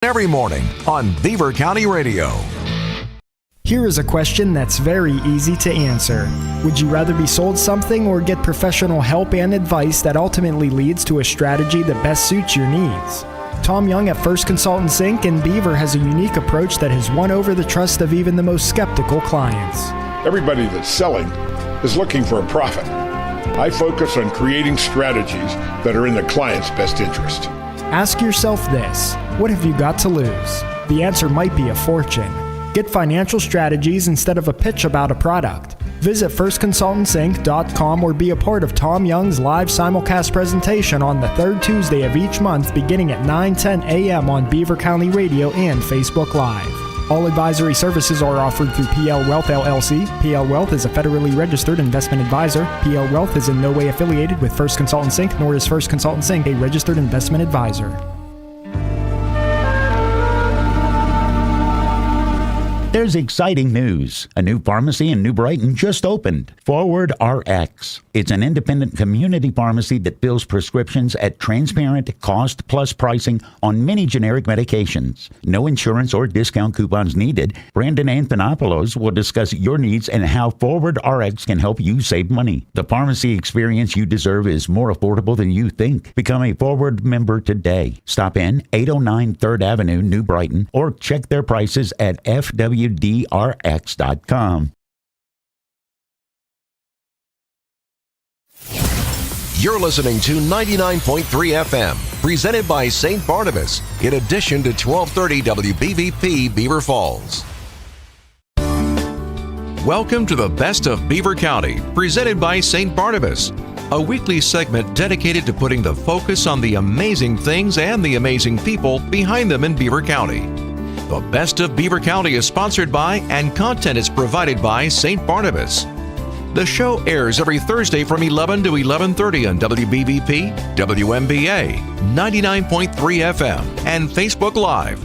Every morning on Beaver County Radio. Here is a question that's very easy to answer. Would you rather be sold something or get professional help and advice that ultimately leads to a strategy that best suits your needs? Tom Young at First Consultants Inc. in Beaver has a unique approach that has won over the trust of even the most skeptical clients. Everybody that's selling is looking for a profit. I focus on creating strategies that are in the client's best interest. Ask yourself this: what have you got to lose? The answer might be a fortune. Get financial strategies instead of a pitch about a product. Visit firstconsultantsinc.com or be a part of Tom Young's live simulcast presentation on the third Tuesday of each month beginning at 9:10 a.m. on Beaver County Radio and Facebook Live. All advisory services are offered through PL Wealth LLC. PL Wealth is a federally registered investment advisor. PL Wealth is in no way affiliated with First Consultants Inc., nor is First Consultants Inc. a registered investment advisor. There's exciting news. A new pharmacy in New Brighton just opened, Forward RX. It's an independent community pharmacy that fills prescriptions at transparent cost-plus pricing on many generic medications. No insurance or discount coupons needed. Brandon Anthonopoulos will discuss your needs and how Forward RX can help you save money. The pharmacy experience you deserve is more affordable than you think. Become a Forward member today. Stop in 809 3rd Avenue, New Brighton, or check their prices at FWDRX.com. You're listening to 99.3 FM, presented by St. Barnabas, in addition to 1230 WBVP Beaver Falls. Welcome to the Best of Beaver County, presented by St. Barnabas, a weekly segment dedicated to putting the focus on the amazing things and the amazing people behind them in Beaver County. The Best of Beaver County is sponsored by and content is provided by St. Barnabas. The show airs every Thursday from 11 to 11:30 on WBVP, WMBA, 99.3 FM, and Facebook Live.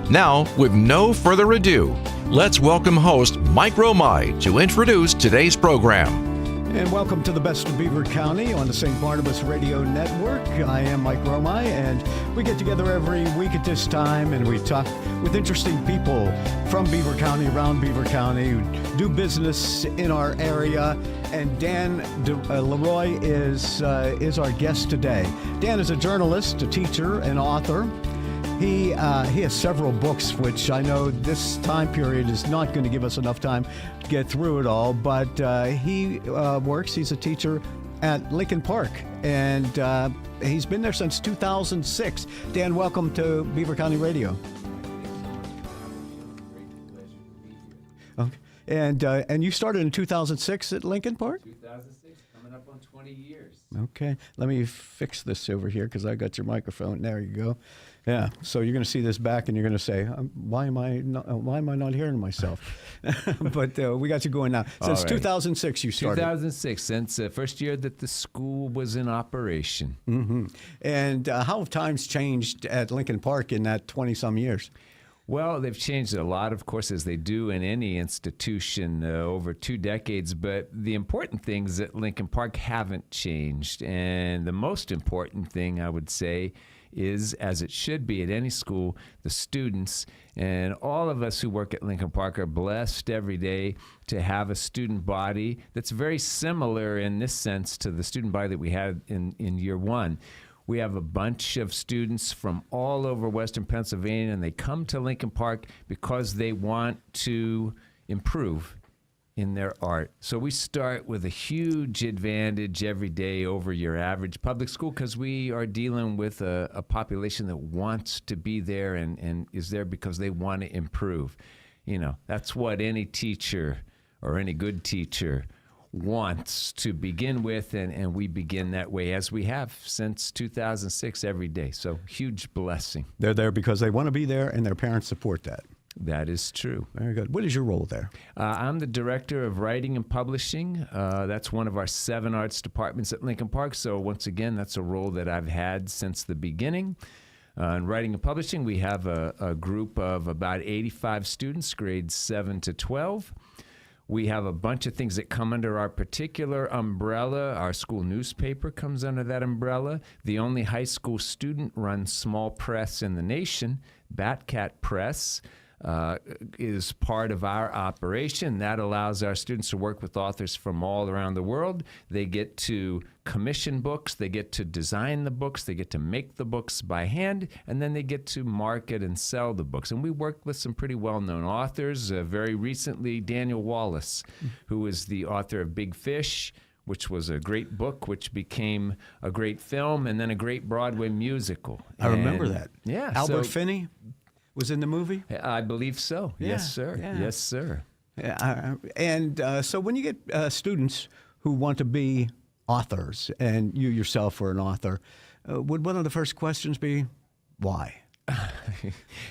Now, with no further ado, let's welcome host Mike Romai to introduce today's program. And welcome to the Best of Beaver County on the St. Barnabas Radio Network. I am Mike Romai, and we get together every week at this time, and we talk with interesting people from Beaver County, around Beaver County, who do business in our area. And Dan Leroy is our guest today. Dan is a journalist, a teacher, an author. He has several books, which I know this time period is not going to give us enough time to get through it all, but he's a teacher at Lincoln Park, and he's been there since 2006. Dan, welcome to Beaver County Radio. Okay. And you started in 2006 at Lincoln Park? 2006, coming up on 20 years. Okay, let me fix this over here because I got your microphone. There you go. Yeah, so you're going to see this back, and you're going to say, "Why am I not hearing myself?" But we got you going now. Since right. 2006, you started. 2006, since the first year that the school was in operation. Mm-hmm. And how have times changed at Lincoln Park in that 20-some years? Well, they've changed a lot, of course, as they do in any institution over 2 decades. But the important things at Lincoln Park haven't changed. And the most important thing, I would say, is, as it should be at any school, the students. And all of us who work at Lincoln Park are blessed every day to have a student body that's very similar in this sense to the student body that we had in year one. We have a bunch of students from all over Western Pennsylvania, and they come to Lincoln Park because they want to improve in their art. So we start with a huge advantage every day over your average public school because we are dealing with a population that wants to be there and is there because they want to improve. You know, that's what any teacher or any good teacher wants to begin with, and we begin that way as we have since 2006 every day. So huge blessing. They're there because they want to be there, and their parents support that. That is true. Very good. What is your role there? I'm the director of writing and publishing. That's one of our 7 arts departments at Lincoln Park. So once again, that's a role that I've had since the beginning. In writing and publishing, we have a group of about 85 students, grades 7 to 12. We have a bunch of things that come under our particular umbrella. Our school newspaper comes under that umbrella. The only high school student-run small press in the nation Batcat Press is part of our operation. That allows our students to work with authors from all around the world. They get to commission books, they get to design the books, they get to make the books by hand, and then they get to market and sell the books. And we work with some pretty well-known authors. Very recently, Daniel Wallace, who is the author of Big Fish, which was a great book, which became a great film, and then a great Broadway musical. I remember that. Yeah. Albert Finney was in the movie? I believe so. Yeah, Yes, sir. yeah. Yes, sir. Yeah, and so when you get students who want to be authors, and you yourself are an author, would one of the first questions be, why?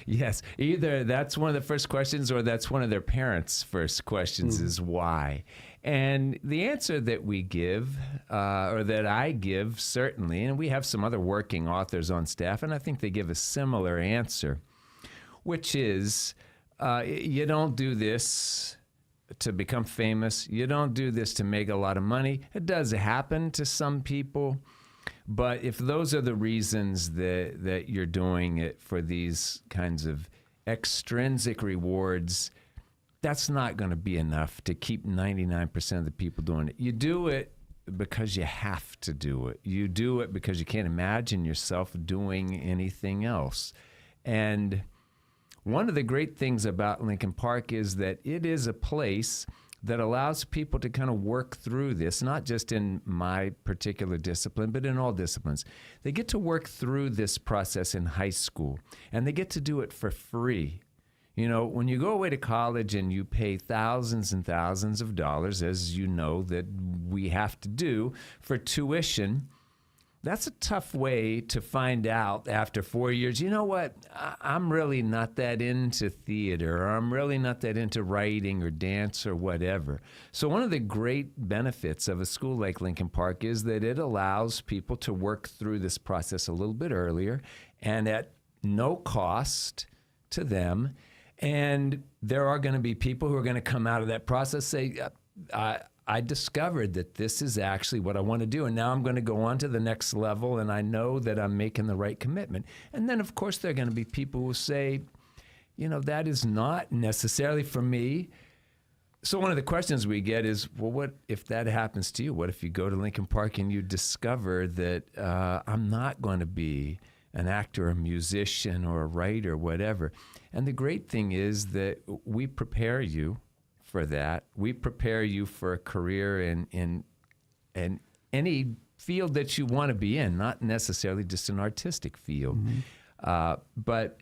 Yes. Either that's one of the first questions or that's one of their parents' first questions is why. And the answer that we give, or that I give certainly, and we have some other working authors on staff, and I think they give a similar answer, which is you don't do this to become famous. You don't do this to make a lot of money. It does happen to some people. But if those are the reasons that you're doing it for these kinds of extrinsic rewards, that's not going to be enough to keep 99% of the people doing it. You do it because you have to do it. You do it because you can't imagine yourself doing anything else. And one of the great things about Lincoln Park is that it is a place that allows people to kind of work through this, not just in my particular discipline, but in all disciplines. They get to work through this process in high school, and they get to do it for free. You know, when you go away to college and you pay thousands and thousands of dollars, as you know that we have to do for tuition, that's a tough way to find out after 4 years, you know what, I'm really not that into theater, or I'm really not that into writing or dance or whatever. So one of the great benefits of a school like Lincoln Park is that it allows people to work through this process a little bit earlier and at no cost to them. And there are going to be people who are going to come out of that process say, I discovered that this is actually what I want to do, and now I'm going to go on to the next level, and I know that I'm making the right commitment. And then, of course, there are going to be people who say, you know, that is not necessarily for me. So one of the questions we get is, well, what if that happens to you? What if you go to Lincoln Park and you discover that I'm not going to be an actor, a musician, or a writer, whatever? And the great thing is that we prepare you for that. We prepare you for a career in any field that you want to be in, not necessarily just an artistic field. But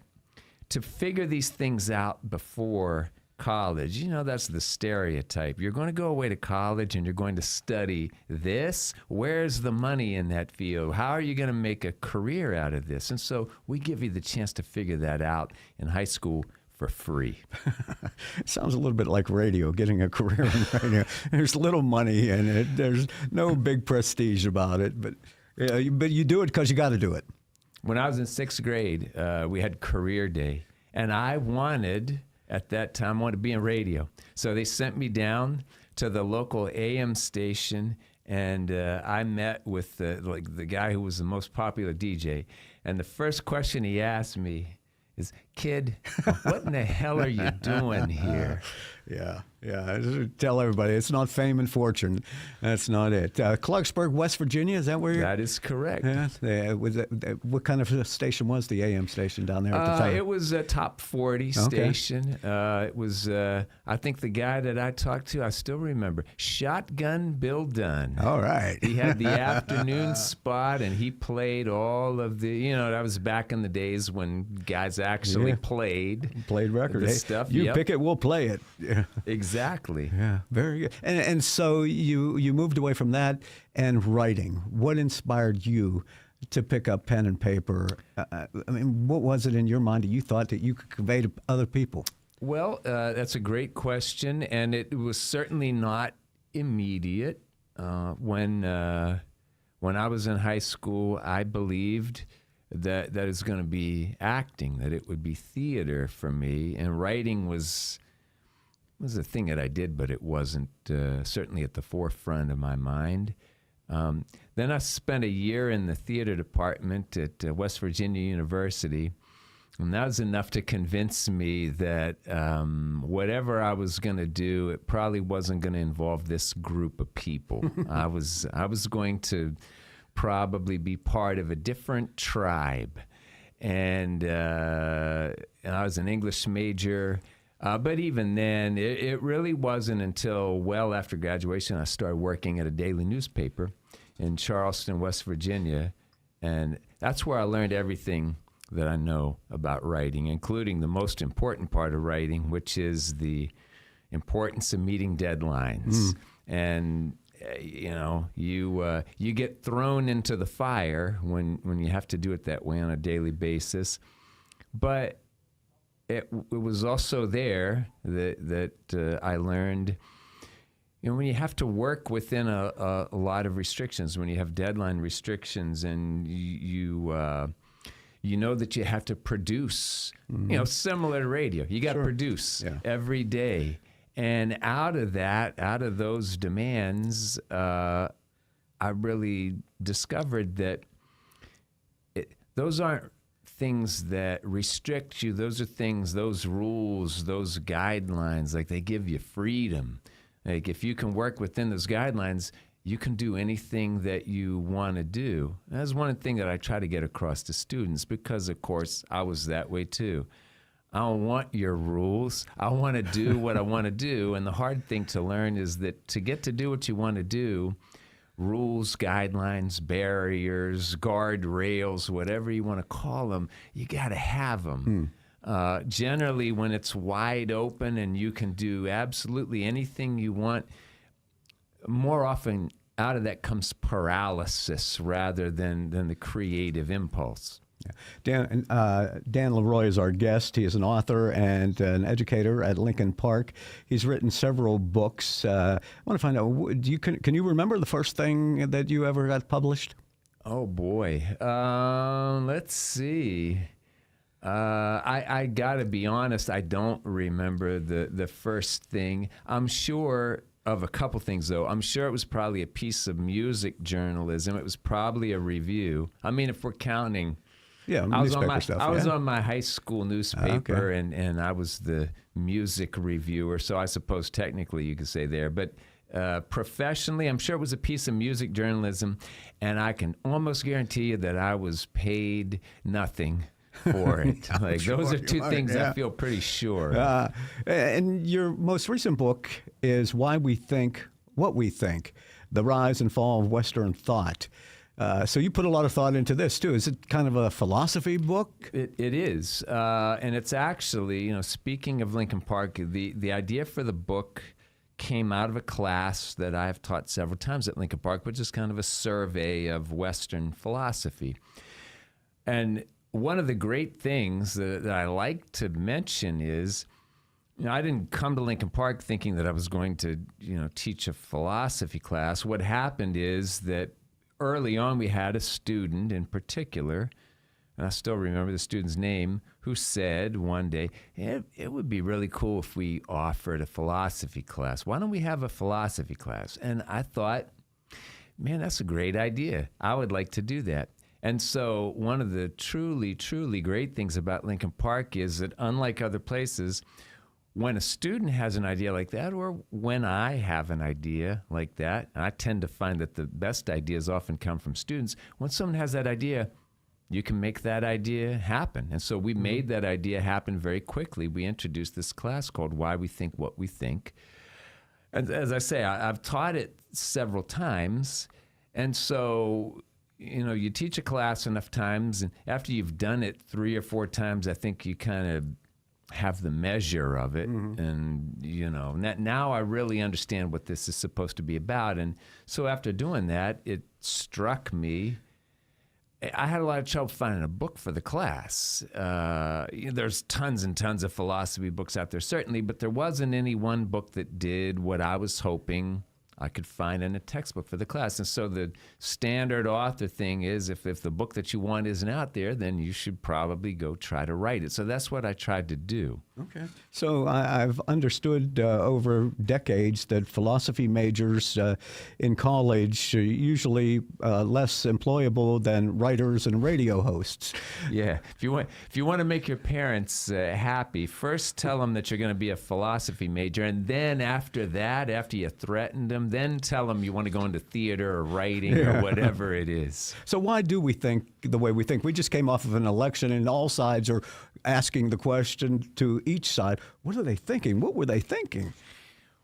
to figure these things out before college, you know, that's the stereotype. You're going to go away to college and you're going to study this. Where's the money in that field? How are you going to make a career out of this? And so we give you the chance to figure that out in high school for free. Sounds a little bit like radio, getting a career in radio. There's little money in it. There's no big prestige about it, but you do it because you got to do it. When I was in sixth grade, we had career day, and I wanted, at that time, to be in radio. So they sent me down to the local AM station, and I met with the guy who was the most popular DJ. And the first question he asked me is, kid, what in the hell are you doing here? Yeah. Tell everybody, it's not fame and fortune. That's not it. Clarksburg, West Virginia, is that where you're? That is correct. Yeah. What kind of station was the AM station down there at the time? It was a top 40 station. It was, I think the guy that I talked to, I still remember, Shotgun Bill Dunn. All right. He had the afternoon spot, and he played all of the, you know, that was back in the days when guys actually played record. The stuff. You pick it, we'll play it. Yeah. Exactly. Yeah, very good. And so you moved away from that and writing. What inspired you to pick up pen and paper? I mean, what was it in your mind that you thought that you could convey to other people? Well, that's a great question, and it was certainly not immediate. When I was in high school, I believed that it was going to be acting, that it would be theater for me, and writing was a thing that I did, but it wasn't certainly at the forefront of my mind. Then I spent a year in the theater department at West Virginia University, And that was enough to convince me that whatever I was going to do, it probably wasn't going to involve this group of people. I was going to probably be part of a different tribe. And I was an English major. But even then, it really wasn't until well after graduation I started working at a daily newspaper in Charleston, West Virginia. And that's where I learned everything that I know about writing, including the most important part of writing, which is the importance of meeting deadlines. And you get thrown into the fire when you have to do it that way on a daily basis. But it was also there that I learned, when you have to work within a lot of restrictions, when you have deadline restrictions, and you know that you have to produce, similar to radio. You got to produce every day. And out of those demands, I really discovered that those aren't things that restrict you. Those are things, those rules, those guidelines, like they give you freedom. Like if you can work within those guidelines, you can do anything that you want to do. And that's one thing that I try to get across to students because, of course, I was that way too. I don't want your rules. I want to do what I want to do. And the hard thing to learn is that to get to do what you want to do, rules, guidelines, barriers, guardrails, whatever you want to call them, you got to have them. Generally, when it's wide open and you can do absolutely anything you want, more often out of that comes paralysis rather than the creative impulse. Dan Leroy is our guest. He is an author and an educator at Lincoln Park. He's written several books. I want to find out, can you remember the first thing that you ever got published? Oh, boy. Let's see. I got to be honest, I don't remember the first thing. I'm sure of a couple things, though. I'm sure it was probably a piece of music journalism. It was probably a review. I mean, if we're counting... Yeah, I was stuff, on my high school newspaper, and I was the music reviewer, so I suppose technically you could say there. But professionally, I'm sure it was a piece of music journalism, and I can almost guarantee you that I was paid nothing for it. Those are two things I feel pretty sure. And your most recent book is Why We Think What We Think, The Rise and Fall of Western Thought. So you put a lot of thought into this, too. Is it kind of a philosophy book? It is. And it's actually, speaking of Lincoln Park, the idea for the book came out of a class that I've taught several times at Lincoln Park, which is kind of a survey of Western philosophy. And one of the great things that I like to mention is, I didn't come to Lincoln Park thinking that I was going to, teach a philosophy class. What happened is that early on, we had a student in particular, and I still remember the student's name, who said one day, it would be really cool if we offered a philosophy class. Why don't we have a philosophy class? And I thought, man, that's a great idea. I would like to do that. And so one of the truly, truly great things about Lincoln Park is that unlike other places, when a student has an idea like that, or when I have an idea like that, and I tend to find that the best ideas often come from students, when someone has that idea, you can make that idea happen. And so we made that idea happen very quickly. We introduced this class called Why We Think What We Think. And as I say, I've taught it several times. And so, you teach a class enough times, and after you've done it 3 or 4 times, I think you kind of have the measure of it. And, now I really understand what this is supposed to be about. And so after doing that, it struck me, I had a lot of trouble finding a book for the class. There's tons and tons of philosophy books out there, certainly, but there wasn't any one book that did what I was hoping I could find in a textbook for the class. And so the standard author thing is if the book that you want isn't out there, then you should probably go try to write it. So that's what I tried to do. Okay. So I've understood over decades that philosophy majors in college are usually less employable than writers and radio hosts. Yeah. If you want to make your parents happy, first tell them that you're going to be a philosophy major, and then after that, after you threatened them, then tell them you want to go into theater or writing or whatever it is. So why do we think the way we think? We just came off of an election, and all sides are asking the question to each side, what are they thinking? What were they thinking?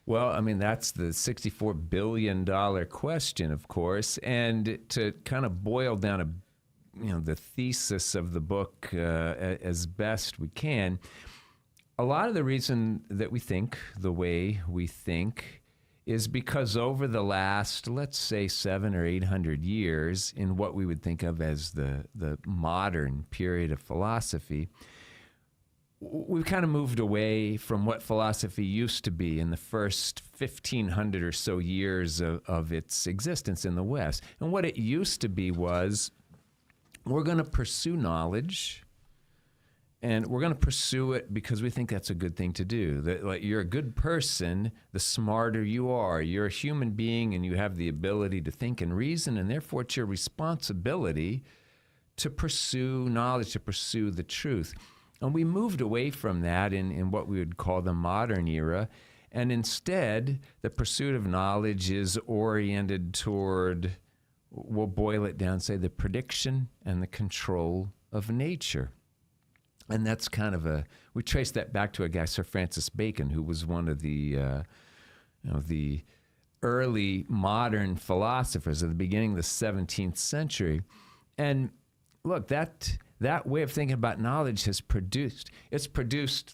Well, I mean, that's the $64 billion question, of course. And to kind of boil down the thesis of the book as best we can, a lot of the reason that we think the way we think is because over the last, let's say, 700 or 800 years, in what we would think of as the modern period of philosophy, we've kind of moved away from what philosophy used to be in the first 1,500 or so years of its existence in the West. And what it used to be was, we're going to pursue knowledge, and we're going to pursue it because we think that's a good thing to do. That, like, you're a good person, the smarter you are. You're a human being, and you have the ability to think and reason, and therefore it's your responsibility to pursue knowledge, to pursue the truth. And we moved away from that in what we would call the modern era, and instead, the pursuit of knowledge is oriented toward, we'll boil it down, say, the prediction and the control of nature. And that's kind of we trace that back to a guy, Sir Francis Bacon, who was one of the early modern philosophers at the beginning of the 17th century. And look, that way of thinking about knowledge has produced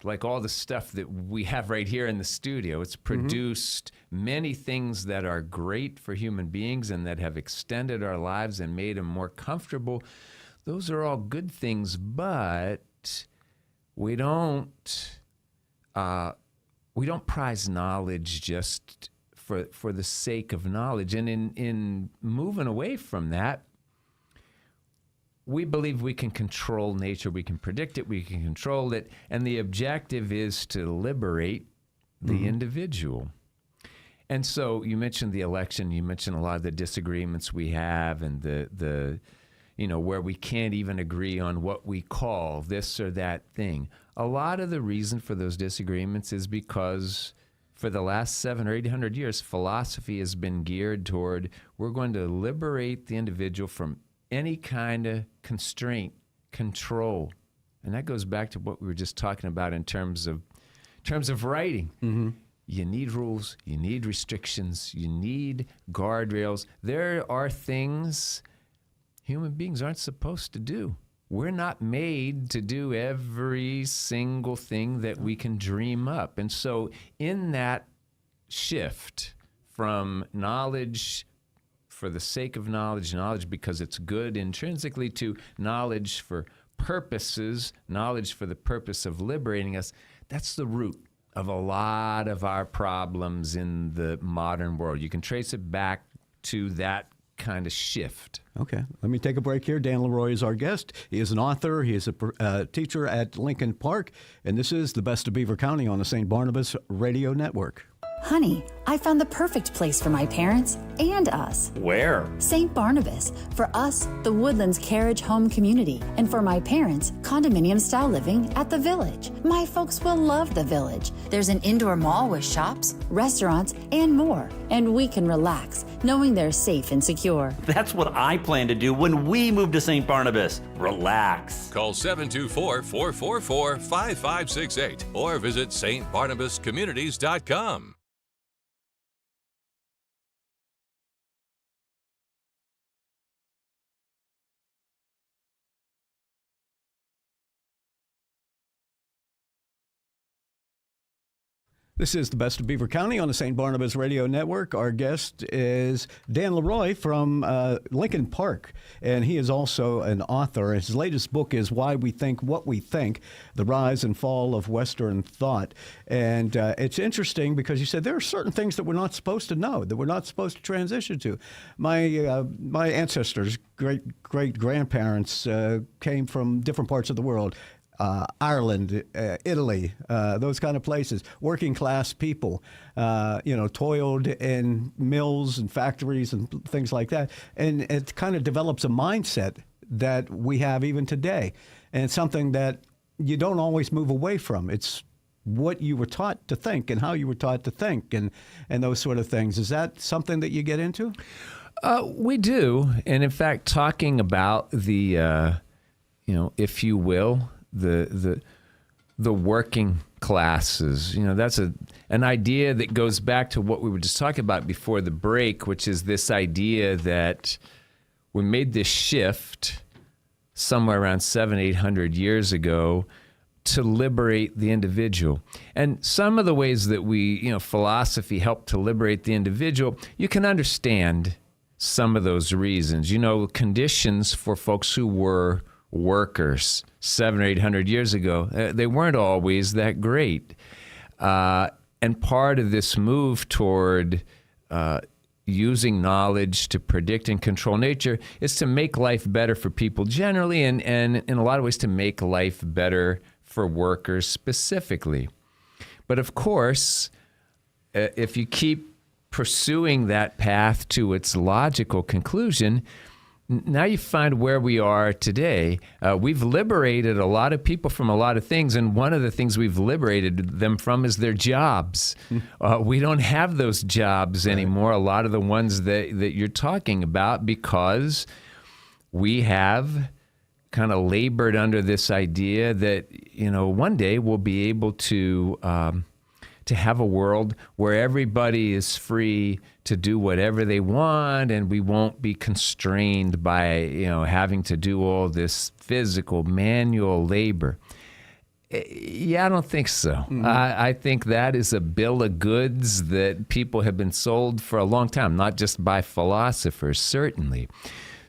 like all the stuff that we have right here in the studio. It's produced many things that are great for human beings and that have extended our lives and made them more comfortable. Those are all good things, but we don't prize knowledge just for the sake of knowledge. And in moving away from that, we believe we can control nature, we can predict it, we can control it, and the objective is to liberate the individual. And so you mentioned the election, you mentioned a lot of the disagreements we have, and the where we can't even agree on what we call this or that thing. A lot of the reason for those disagreements is because for the last 700 or 800 years, philosophy has been geared toward, we're going to liberate the individual from any kind of constraint, control. And that goes back to what we were just talking about in terms of writing. You need rules, you need restrictions, you need guardrails. There are things human beings aren't supposed to do. We're not made to do every single thing that we can dream up. And so in that shift from knowledge for the sake of knowledge because it's good intrinsically, to knowledge for purposes, knowledge for the purpose of liberating us, that's the root of a lot of our problems in the modern world. You can trace it back to that kind of shift. Okay, let me take a break here. Dan Leroy is our guest. He is an author. He is a teacher at Lincoln Park, and this is the Best of Beaver County on the St. Barnabas Radio Network. Honey, I found the perfect place for my parents and us. Where? St. Barnabas. For us, the Woodlands Carriage Home Community. And for my parents, condominium-style living at the Village. My folks will love the Village. There's an indoor mall with shops, restaurants, and more. And we can relax, knowing they're safe and secure. That's what I plan to do when we move to St. Barnabas. Relax. Call 724-444-5568 or visit stbarnabascommunities.com. This is the Best of Beaver County on the St. Barnabas Radio Network. Our guest is Dan Leroy from Lincoln Park, and he is also an author. His latest book is Why We Think What We Think, The Rise and Fall of Western Thought. And it's interesting because you said there are certain things that we're not supposed to know, that we're not supposed to transition to. My ancestors, great-grandparents came from different parts of the world. Ireland, Italy, those kind of places, working class people, toiled in mills and factories and things like that. And it kind of develops a mindset that we have even today. And it's something that you don't always move away from. It's what you were taught to think and how you were taught to think and those sort of things. Is that something that you get into? We do. And in fact, talking about the, if you will, the working classes, that's an idea that goes back to what we were just talking about before the break, which is this idea that we made this shift somewhere around 700-800 years ago to liberate the individual. And some of the ways that philosophy helped to liberate the individual, you can understand some of those reasons. Conditions for folks who were workers 700 or 800 years ago, they weren't always that great. And part of this move toward using knowledge to predict and control nature is to make life better for people generally, and in a lot of ways to make life better for workers specifically. But of course, if you keep pursuing that path to its logical conclusion, now you find where we are today. We've liberated a lot of people from a lot of things, and one of the things we've liberated them from is their jobs. We don't have those jobs anymore, a lot of the ones that you're talking about, because we have kind of labored under this idea that, one day we'll be able to have a world where everybody is free to do whatever they want, and we won't be constrained by, having to do all this physical, manual labor. Yeah, I don't think so. Mm-hmm. I think that is a bill of goods that people have been sold for a long time, not just by philosophers, certainly.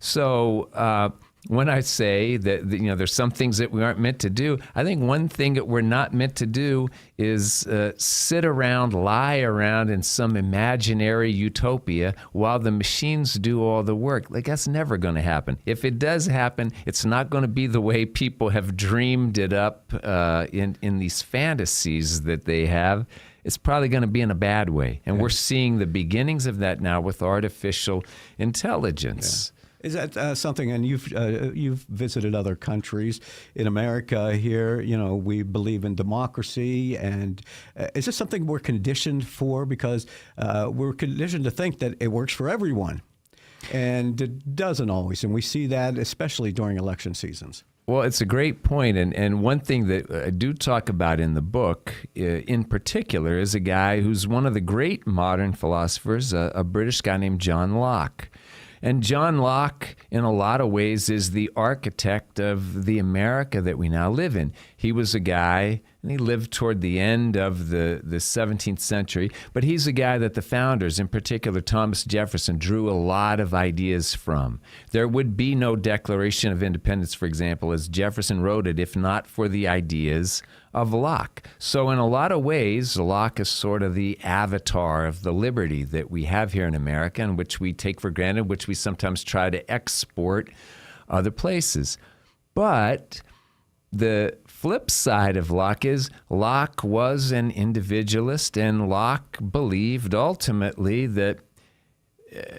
So, when I say that there's some things that we aren't meant to do, I think one thing that we're not meant to do is sit around, lie around in some imaginary utopia while the machines do all the work. Like, that's never going to happen. If it does happen, it's not going to be the way people have dreamed it up in these fantasies that they have. It's probably going to be in a bad way. And we're seeing the beginnings of that now with artificial intelligence. Yeah. Is that something, and you've visited other countries. In America here, we believe in democracy, and is this something we're conditioned for? Because we're conditioned to think that it works for everyone, and it doesn't always, and we see that especially during election seasons. Well, it's a great point, and one thing that I do talk about in the book in particular is a guy who's one of the great modern philosophers, a British guy named John Locke. And John Locke, in a lot of ways, is the architect of the America that we now live in. He was a guy, and he lived toward the end of the 17th century, but he's a guy that the founders, in particular Thomas Jefferson, drew a lot of ideas from. There would be no Declaration of Independence, for example, as Jefferson wrote it, if not for the ideas of Locke. So in a lot of ways, Locke is sort of the avatar of the liberty that we have here in America, and which we take for granted, which we sometimes try to export other places. But the flip side of Locke is Locke was an individualist, and Locke believed ultimately that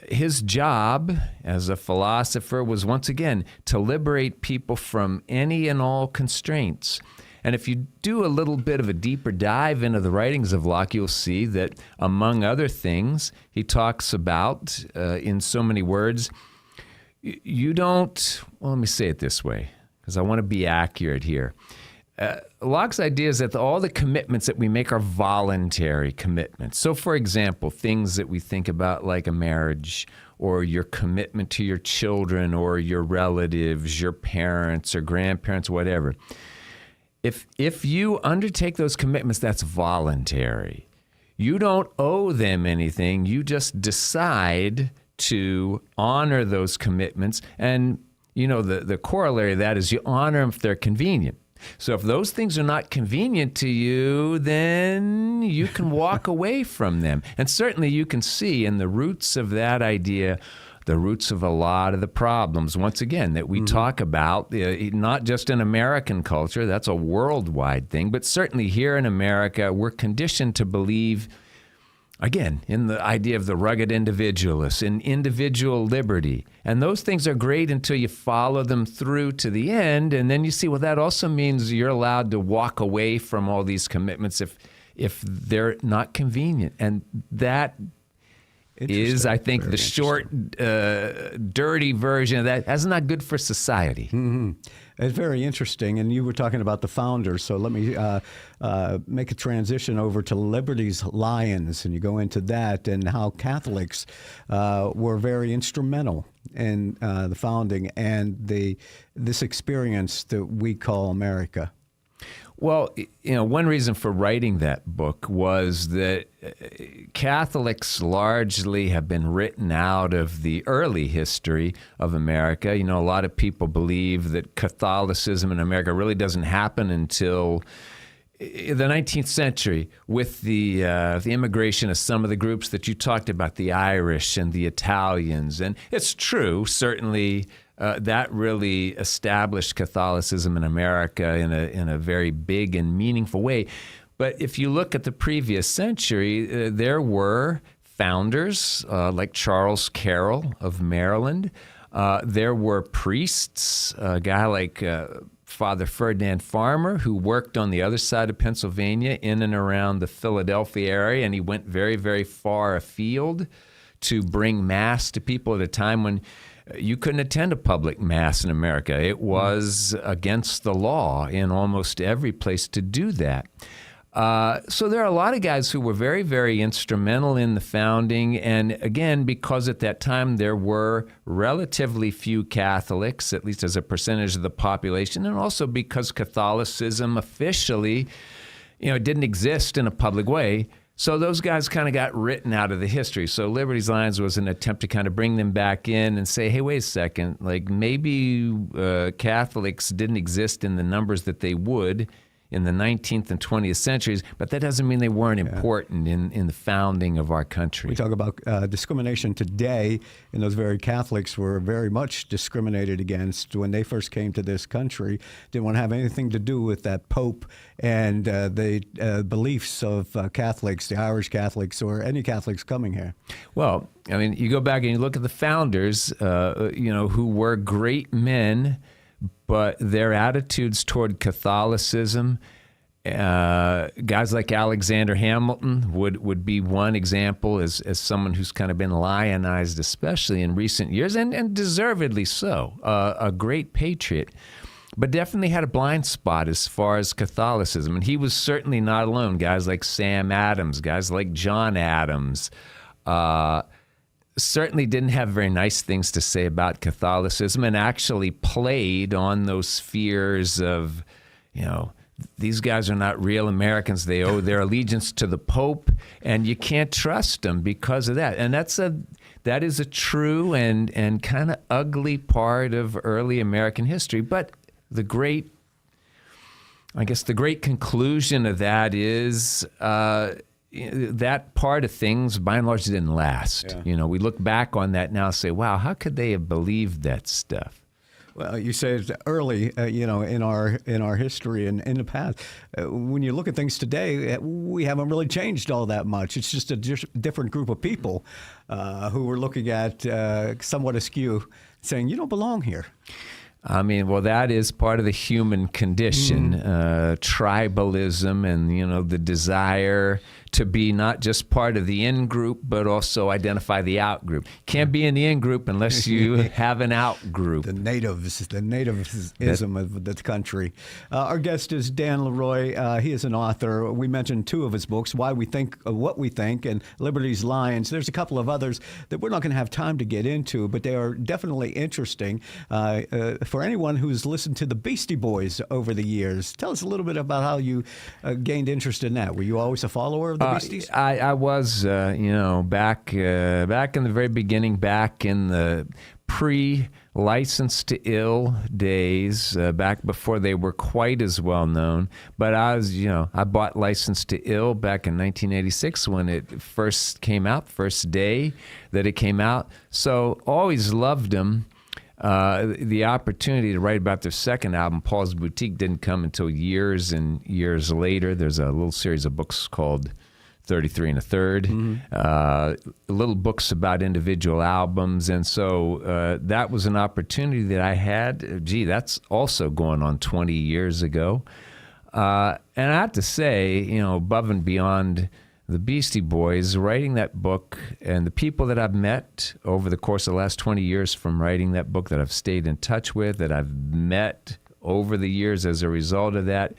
his job as a philosopher was, once again, to liberate people from any and all constraints. And if you do a little bit of a deeper dive into the writings of Locke, you'll see that, among other things, he talks about, in so many words, you don't, well, let me say it this way, because I want to be accurate here. Locke's idea is that all the commitments that we make are voluntary commitments. So, for example, things that we think about like a marriage, or your commitment to your children or your relatives, your parents or grandparents, whatever. If you undertake those commitments, that's voluntary. You don't owe them anything. You just decide to honor those commitments. And, the corollary of that is you honor them if they're convenient. So if those things are not convenient to you, then you can walk away from them. And certainly you can see in the roots of that idea, the roots of a lot of the problems, once again, that we talk about, not just in American culture, that's a worldwide thing, but certainly here in America, we're conditioned to believe, again, in the idea of the rugged individualist, in individual liberty. And those things are great until you follow them through to the end. And then you see, well, that also means you're allowed to walk away from all these commitments if they're not convenient. And that is, I think, the short, dirty version of that. That's not good for society. Mm-hmm. It's very interesting. And you were talking about the founders. So let me make a transition over to Liberty's Lions. And you go into that and how Catholics were very instrumental in the founding and this experience that we call America. Well, one reason for writing that book was that Catholics largely have been written out of the early history of America. A lot of people believe that Catholicism in America really doesn't happen until the 19th century with the immigration of some of the groups that you talked about, the Irish and the Italians. And it's true, certainly, that really established Catholicism in America in a very big and meaningful way. But if you look at the previous century, there were founders like Charles Carroll of Maryland. There were priests, a guy like Father Ferdinand Farmer, who worked on the other side of Pennsylvania in and around the Philadelphia area, and he went very, very far afield to bring Mass to people at a time when you couldn't attend a public Mass in America. It was against the law in almost every place to do that. So there are a lot of guys who were very, very instrumental in the founding. And again, because at that time there were relatively few Catholics, at least as a percentage of the population, and also because Catholicism officially, didn't exist in a public way. So those guys kind of got written out of the history. So Liberty's Lions was an attempt to kind of bring them back in and say, hey, wait a second, like maybe Catholics didn't exist in the numbers that they would in the 19th and 20th centuries, but that doesn't mean they weren't important in the founding of our country. We talk about discrimination today, and those very Catholics were very much discriminated against when they first came to this country. Didn't want to have anything to do with that Pope and the beliefs of Catholics, the Irish Catholics, or any Catholics coming here. Well, I mean, you go back and you look at the founders, who were great men, but their attitudes toward Catholicism, guys like Alexander Hamilton would be one example as someone who's kind of been lionized, especially in recent years, and deservedly so, a great patriot, but definitely had a blind spot as far as Catholicism. And he was certainly not alone. Guys like Sam Adams, guys like John Adams, certainly didn't have very nice things to say about Catholicism and actually played on those fears of, these guys are not real Americans. They owe their allegiance to the Pope, and you can't trust them because of that. And that is a true and kind of ugly part of early American history. But the great conclusion of that is that part of things, by and large, didn't last. Yeah. We look back on that now and say, wow, how could they have believed that stuff? Well, you said early, in our history and in the past. When you look at things today, we haven't really changed all that much. It's just a different group of people who were looking at somewhat askew, saying, you don't belong here. I mean, well, that is part of the human condition, tribalism and, the desire to be not just part of the in-group, but also identify the out-group. Can't be in the in-group unless you have an out-group. The nativism of the country. Our guest is Dan Leroy. He is an author. We mentioned two of his books, Why We Think What We Think and Liberty's Lions. There's a couple of others that we're not going to have time to get into, but they are definitely interesting. For anyone who's listened to the Beastie Boys over the years, tell us a little bit about how you gained interest in that. Were you always a follower of them? Beasties? I was, back in the very beginning, back in the pre-License to Ill days, back before they were quite as well known. But I bought License to Ill back in 1986 when it first came out, first day that it came out. So always loved them. The opportunity to write about their second album, Paul's Boutique, didn't come until years and years later. There's a little series of books called 33 and a Third, little books about individual albums. And so that was an opportunity that I had. Gee, that's also going on 20 years ago. And I have to say, above and beyond the Beastie Boys, writing that book and the people that I've met over the course of the last 20 years from writing that book, that I've stayed in touch with, that I've met over the years as a result of that,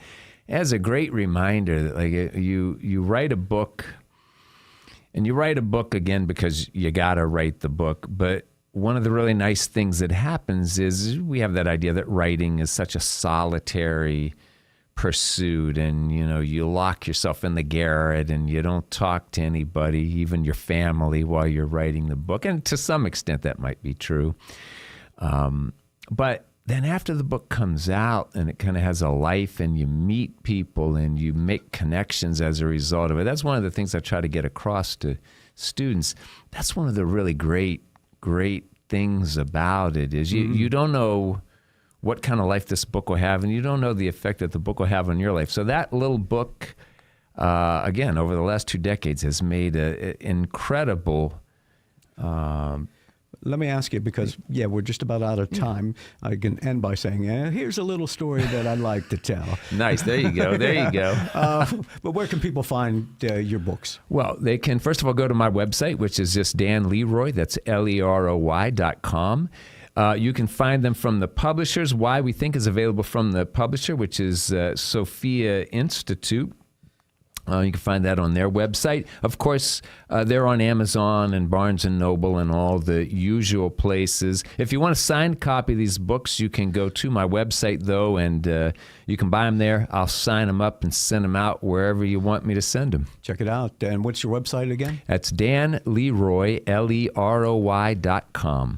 as a great reminder that you write a book, and you write a book again because you got to write the book. But one of the really nice things that happens is we have that idea that writing is such a solitary pursuit, and you lock yourself in the garret and you don't talk to anybody, even your family, while you're writing the book. And to some extent that might be true. But then after the book comes out and it kind of has a life and you meet people and you make connections as a result of it, that's one of the things I try to get across to students. That's one of the really great things about it is you don't know what kind of life this book will have, and you don't know the effect that the book will have on your life. So that little book, again, over the last 2 decades has made an incredible Let me ask you, because, we're just about out of time. I can end by saying, here's a little story that I'd like to tell. Nice. There you go. There you go. But where can people find your books? Well, they can, first of all, go to my website, which is just Dan Leroy. That's LEROY.com. You can find them from the publishers. Why We Think is available from the publisher, which is Sophia Institute. You can find that on their website. Of course, they're on Amazon and Barnes & Noble and all the usual places. If you want a signed copy of these books, you can go to my website, though, and you can buy them there. I'll sign them up and send them out wherever you want me to send them. Check it out. And what's your website again? That's Dan Leroy, LEROY.com.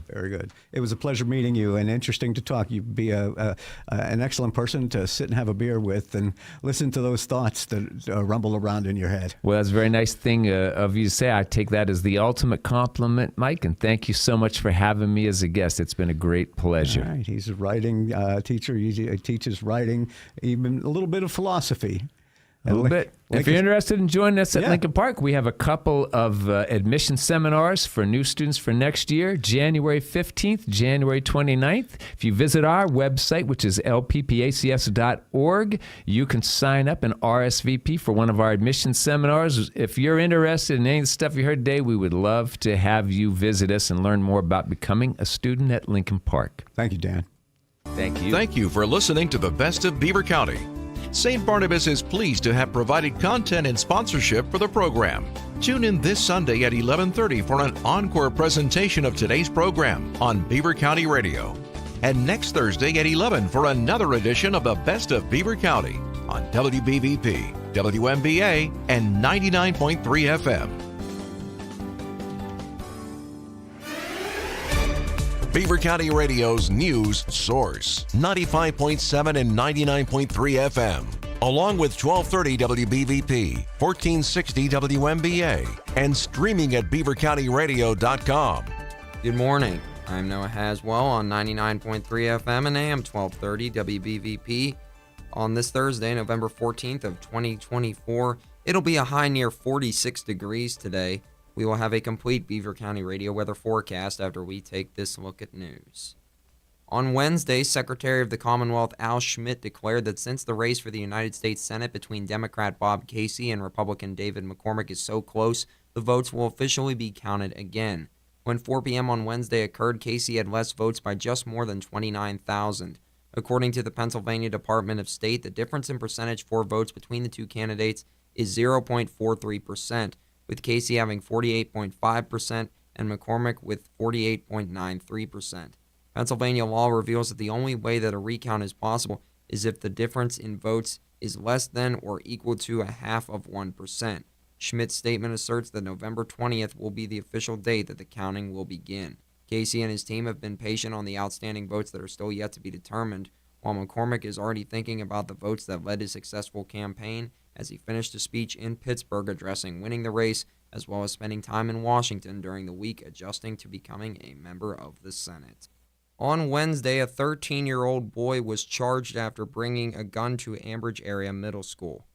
Very good. It was a pleasure meeting you and interesting to talk. You'd be an excellent person to sit and have a beer with and listen to those thoughts that rumble around in your head. Well, that's a very nice thing of you to say. I take that as the ultimate compliment, Mike, and thank you so much for having me as a guest. It's been a great pleasure. All right. He's a writing teacher. He teaches writing, even a little bit of philosophy. A little bit. If you're interested in joining us at Lincoln Park, we have a couple of admission seminars for new students for next year, January 15th, January 29th. If you visit our website, which is lppacs.org, you can sign up and RSVP for one of our admission seminars. If you're interested in any of the stuff you heard today, we would love to have you visit us and learn more about becoming a student at Lincoln Park. Thank you, Dan. Thank you. Thank you for listening to the Best of Beaver County. St. Barnabas is pleased to have provided content and sponsorship for the program. Tune in this Sunday at 11:30 for an encore presentation of today's program on Beaver County Radio. And next Thursday at 11 for another edition of the Best of Beaver County on WBVP, WMBA, and 99.3 FM. Beaver County Radio's news source, 95.7 and 99.3 FM, along with 1230 WBVP, 1460 WMBA, and streaming at beavercountyradio.com. Good morning. I'm Noah Haswell on 99.3 FM and AM 1230 WBVP. On this Thursday, November 14th of 2024, it'll be a high near 46 degrees today. We will have a complete Beaver County radio weather forecast after we take this look at news. On Wednesday, Secretary of the Commonwealth Al Schmidt declared that since the race for the United States Senate between Democrat Bob Casey and Republican David McCormick is so close, the votes will officially be counted again. When 4 p.m. on Wednesday occurred, Casey had less votes by just more than 29,000. According to the Pennsylvania Department of State, the difference in percentage for votes between the two candidates is 0.43%. with Casey having 48.5% and McCormick with 48.93%. Pennsylvania law reveals that the only way that a recount is possible is if the difference in votes is less than or equal to 0.5%. Schmidt's statement asserts that November 20th will be the official date that the counting will begin. Casey and his team have been patient on the outstanding votes that are still yet to be determined, while McCormick is already thinking about the votes that led his successful campaign as he finished a speech in Pittsburgh addressing winning the race, as well as spending time in Washington during the week adjusting to becoming a member of the Senate. On Wednesday, a 13-year-old boy was charged after bringing a gun to Ambridge Area Middle School.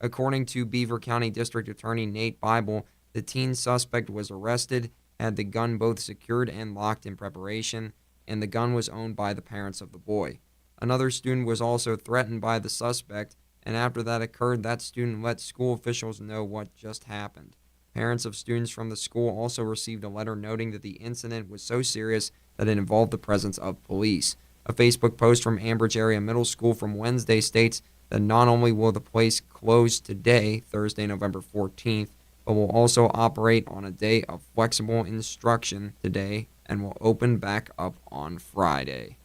According to Beaver County District Attorney Nate Bible, the teen suspect was arrested, had the gun both secured and locked in preparation, and the gun was owned by the parents of the boy. Another student was also threatened by the suspect, and after that occurred, that student let school officials know what just happened. Parents of students from the school also received a letter noting that the incident was so serious that it involved the presence of police. A Facebook post from Ambridge Area Middle School from Wednesday states that not only will the place close today, Thursday, November 14th, but will also operate on a day of flexible instruction today and will open back up on Friday.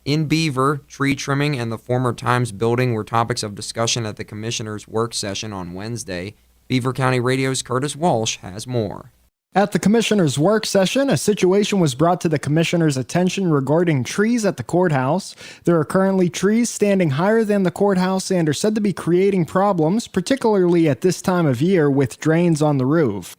In Beaver, tree trimming and the former Times building were topics of discussion at the Commissioner's work session on Wednesday. Beaver County Radio's Curtis Walsh has more. At the Commissioner's work session, a situation was brought to the Commissioner's attention regarding trees at the courthouse. There are currently trees standing higher than the courthouse and are said to be creating problems, particularly at this time of year with drains on the roof.